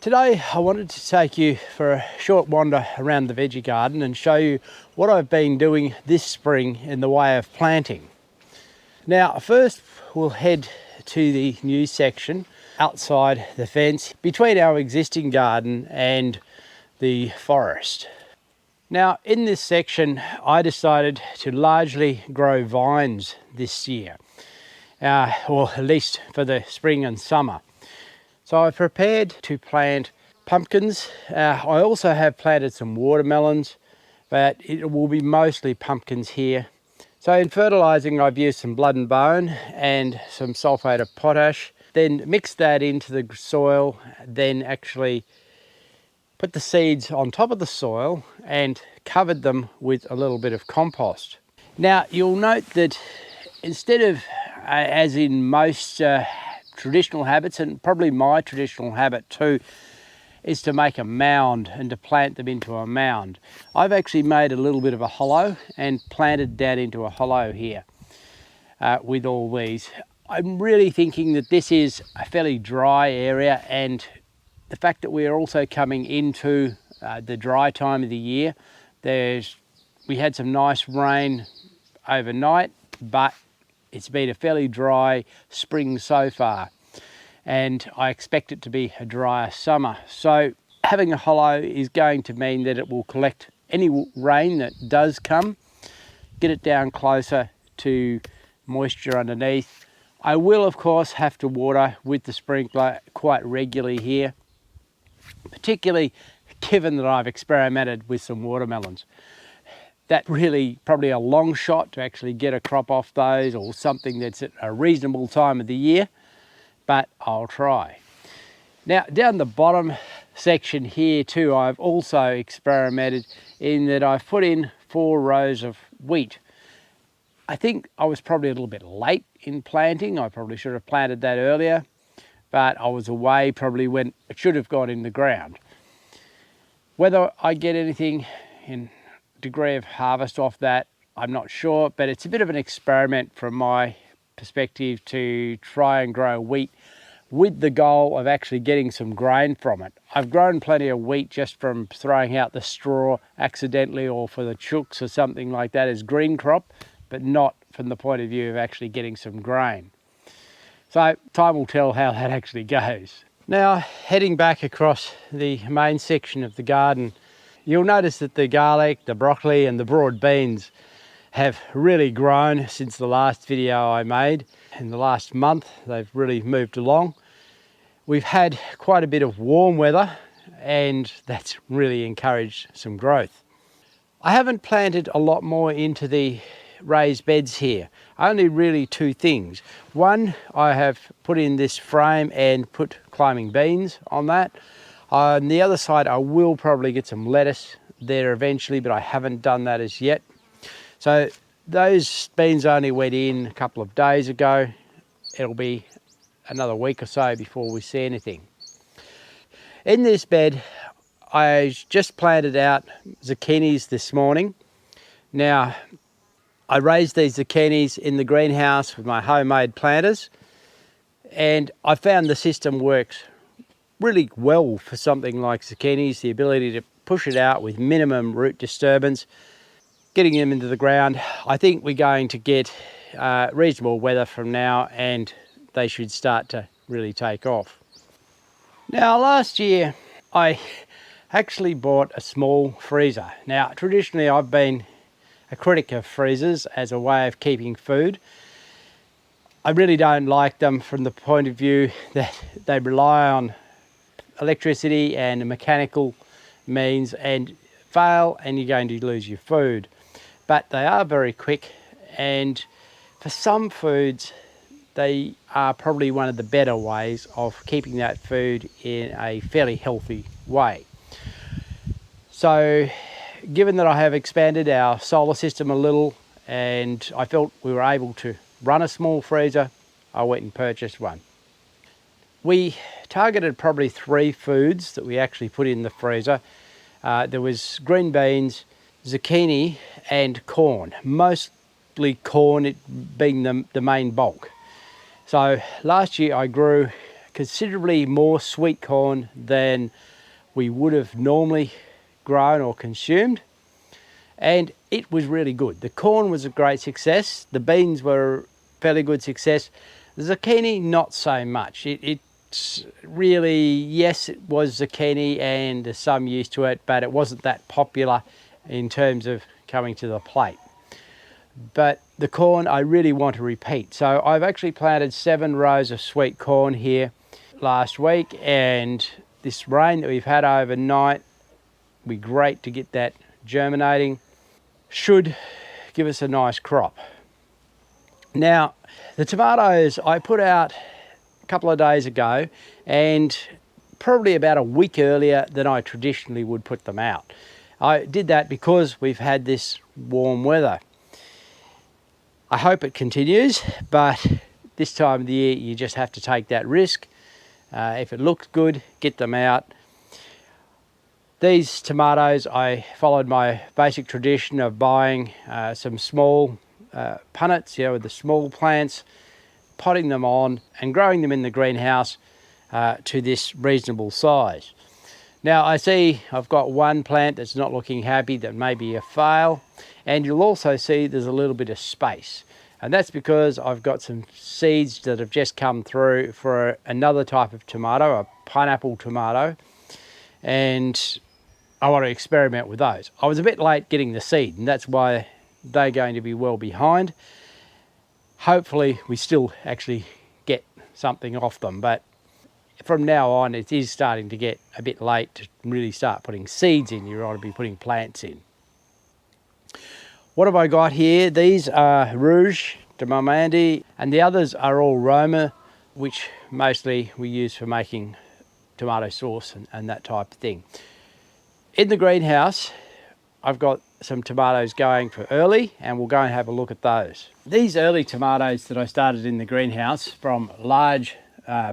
Today I wanted to take you for a short wander around the veggie garden and show you what I've been doing this spring in the way of planting. Now first we'll head to the new section outside the fence between our existing garden and the forest. Now in this section I decided to largely grow vines this year, or at least for the spring and summer. So I've prepared to plant pumpkins. I also have planted some watermelons, but it will be mostly pumpkins here. So in fertilising I've used some blood and bone and some sulphate of potash, then mixed that into the soil, then actually put the seeds on top of the soil and covered them with a little bit of compost. Now you'll note that instead of, as in most traditional habits, and probably my traditional habit too, is to make a mound and to plant them into a mound. I've actually made a little bit of a hollow and planted down into a hollow here with all these. I'm really thinking that this is a fairly dry area, and the fact that we are also coming into the dry time of the year, we had some nice rain overnight, but it's been a fairly dry spring so far, and I expect it to be a drier summer. So having a hollow is going to mean that it will collect any rain that does come, get it down closer to moisture underneath. I will of course have to water with the sprinkler quite regularly here, particularly given that I've experimented with some watermelons. That really probably a long shot to actually get a crop off those, or something that's at a reasonable time of the year, but I'll try. Now down the bottom section here too, I've also experimented in that I've put in 4 rows of wheat. I think I was probably a little bit late in planting. I probably should have planted that earlier, but I was away probably when it should have gone in the ground. Whether I get anything in degree of harvest off that, I'm not sure, but it's a bit of an experiment from my perspective to try and grow wheat with the goal of actually getting some grain from it. I've grown plenty of wheat just from throwing out the straw accidentally or for the chooks or something like that as green crop, but not from the point of view of actually getting some grain. So time will tell how that actually goes. Now heading back across the main section of the garden, you'll notice that the garlic, the broccoli and the broad beans have really grown since the last video I made. In the last month, they've really moved along. We've had quite a bit of warm weather, and that's really encouraged some growth. I haven't planted a lot more into the raised beds here. Only really 2 things. One, I have put in this frame and put climbing beans on that. On the other side, I will probably get some lettuce there eventually, but I haven't done that as yet. So those beans only went in a couple of days ago. It'll be another week or so before we see anything. In this bed, I just planted out zucchinis this morning. Now, I raised these zucchinis in the greenhouse with my homemade planters, and I found the system works really well for something like zucchinis, the ability to push it out with minimum root disturbance, getting them into the ground. I think we're going to get reasonable weather from now, and they should start to really take off. Now last year I actually bought a small freezer. Now traditionally I've been a critic of freezers as a way of keeping food. I really don't like them from the point of view that they rely on electricity and mechanical means and fail, and you're going to lose your food. But they are very quick, and for some foods they are probably one of the better ways of keeping that food in a fairly healthy way. So given that I have expanded our solar system a little and I felt we were able to run a small freezer, I went and purchased one. We targeted probably 3 foods that we actually put in the freezer. There was green beans, zucchini and corn, mostly corn, it being the main bulk. So last year I grew considerably more sweet corn than we would have normally grown or consumed, and it was really good. The corn was a great success. The beans were a fairly good success. The zucchini, not so much. It's really, yes, it was zucchini and there's some use to it, but it wasn't that popular in terms of coming to the plate. But the corn I really want to repeat. So I've actually planted 7 rows of sweet corn here last week, and this rain that we've had overnight will be great to get that germinating. Should give us a nice crop. Now, the tomatoes I put out a couple of days ago, and probably about a week earlier than I traditionally would put them out. I did that because we've had this warm weather. I hope it continues, but this time of the year you just have to take that risk. If it looks good, get them out. These tomatoes, I followed my basic tradition of buying some small punnets, with the small plants, potting them on and growing them in the greenhouse to this reasonable size. Now I see I've got one plant that's not looking happy, that may be a fail, and you'll also see there's a little bit of space, and that's because I've got some seeds that have just come through for another type of tomato, a pineapple tomato, and I want to experiment with those. I was a bit late getting the seed, and that's why they're going to be well behind. Hopefully we still actually get something off them, but from now on it is starting to get a bit late to really start putting seeds in. You ought to be putting plants in. What have I got here? These are Rouge de Normandie, and the others are all Roma, which mostly we use for making tomato sauce and that type of thing. In the greenhouse, I've got some tomatoes going for early, and we'll go and have a look at those. These early tomatoes that I started in the greenhouse from large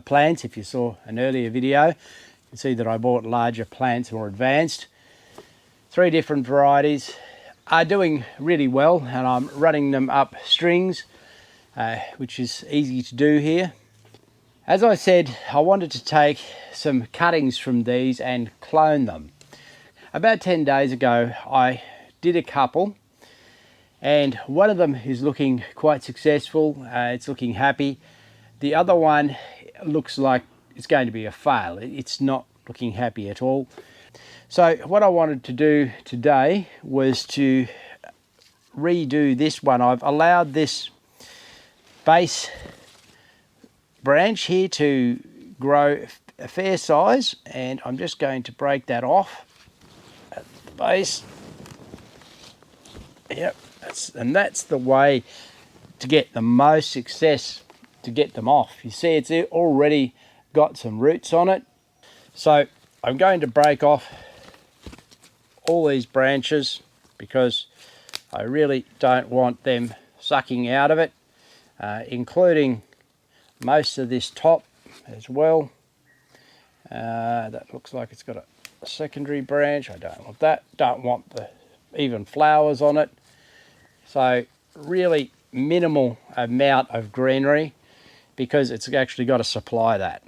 plants, if you saw an earlier video, you can see that I bought larger plants, more advanced. 3 different varieties are doing really well, and I'm running them up strings, which is easy to do here. As I said, I wanted to take some cuttings from these and clone them. About 10 days ago, I did a couple, and one of them is looking quite successful. It's looking happy. The other one looks like it's going to be a fail. It's not looking happy at all. So what I wanted to do today was to redo this one. I've allowed this base branch here to grow a fair size, and I'm just going to break that off at the base. Yep, that's the way to get the most success, to get them off. You see it's already got some roots on it. So I'm going to break off all these branches because I really don't want them sucking out of it, including most of this top as well. That looks like it's got a secondary branch. I don't want that. Don't want the even flowers on it. So really minimal amount of greenery because it's actually got to supply that.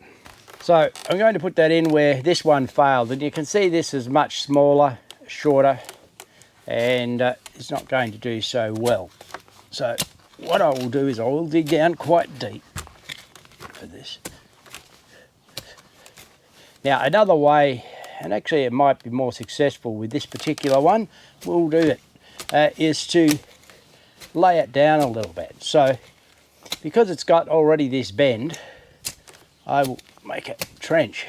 So I'm going to put that in where this one failed, and you can see this is much smaller, shorter, and it's not going to do so well. So what I will do is I will dig down quite deep for this. Now another way, and actually it might be more successful with this particular one, we'll do it, is to lay it down a little bit. So because it's got already this bend, I will make a trench.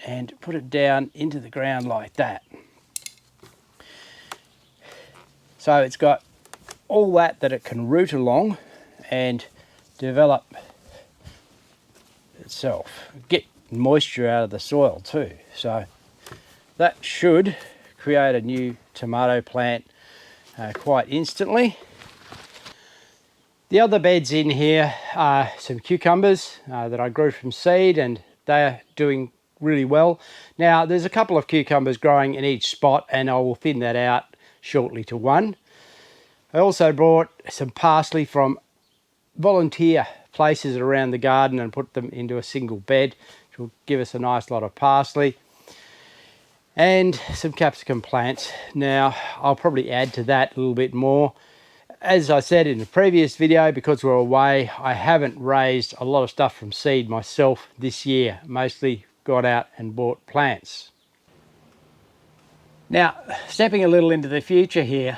And put it down into the ground like that. So it's got all that it can root along and develop itself. Get moisture out of the soil too. So that should create a new tomato plant quite instantly. The other beds in here are some cucumbers that I grew from seed, and they're doing really well. Now there's a couple of cucumbers growing in each spot, and I will thin that out shortly to one. I also brought some parsley from volunteer places around the garden and put them into a single bed, which will give us a nice lot of parsley and some capsicum plants. Now, I'll probably add to that a little bit more. As I said in the previous video, because we're away, I haven't raised a lot of stuff from seed myself this year. Mostly got out and bought plants. Now, stepping a little into the future here,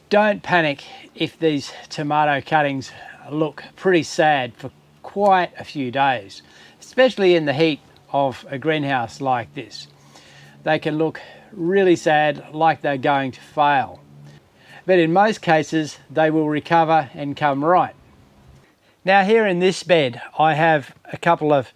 don't panic if these tomato cuttings look pretty sad for quite a few days, especially in the heat of a greenhouse like this. They can look really sad, like they're going to fail. But in most cases, they will recover and come right. Now here in this bed, I have a couple of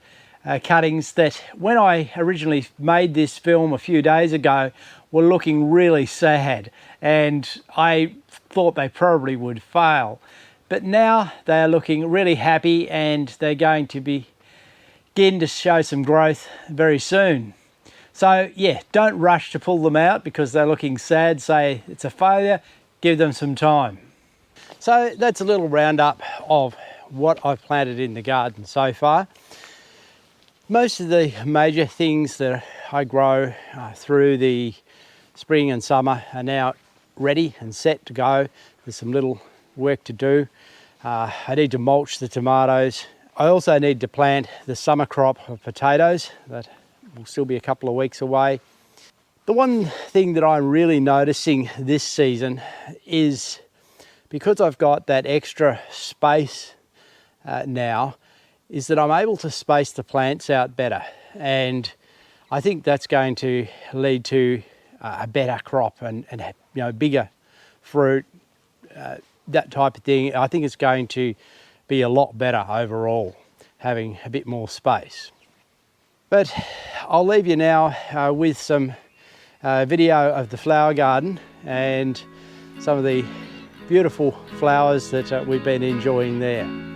cuttings that when I originally made this film a few days ago were looking really sad, and I thought they probably would fail. But now they are looking really happy, and they're going to begin to show some growth very soon. So yeah, don't rush to pull them out because they're looking sad, say it's a failure, give them some time. So that's a little roundup of what I've planted in the garden so far. Most of the major things that I grow through the spring and summer are now ready and set to go. There's some little work to do. I need to mulch the tomatoes. I also need to plant the summer crop of potatoes that will still be a couple of weeks away. The one thing that I'm really noticing this season is because I've got that extra space now, is that I'm able to space the plants out better, and I think that's going to lead to a better crop and you know, bigger fruit, that type of thing. I think it's going to be a lot better overall, having a bit more space. But I'll leave you now with some video of the flower garden and some of the beautiful flowers that we've been enjoying there.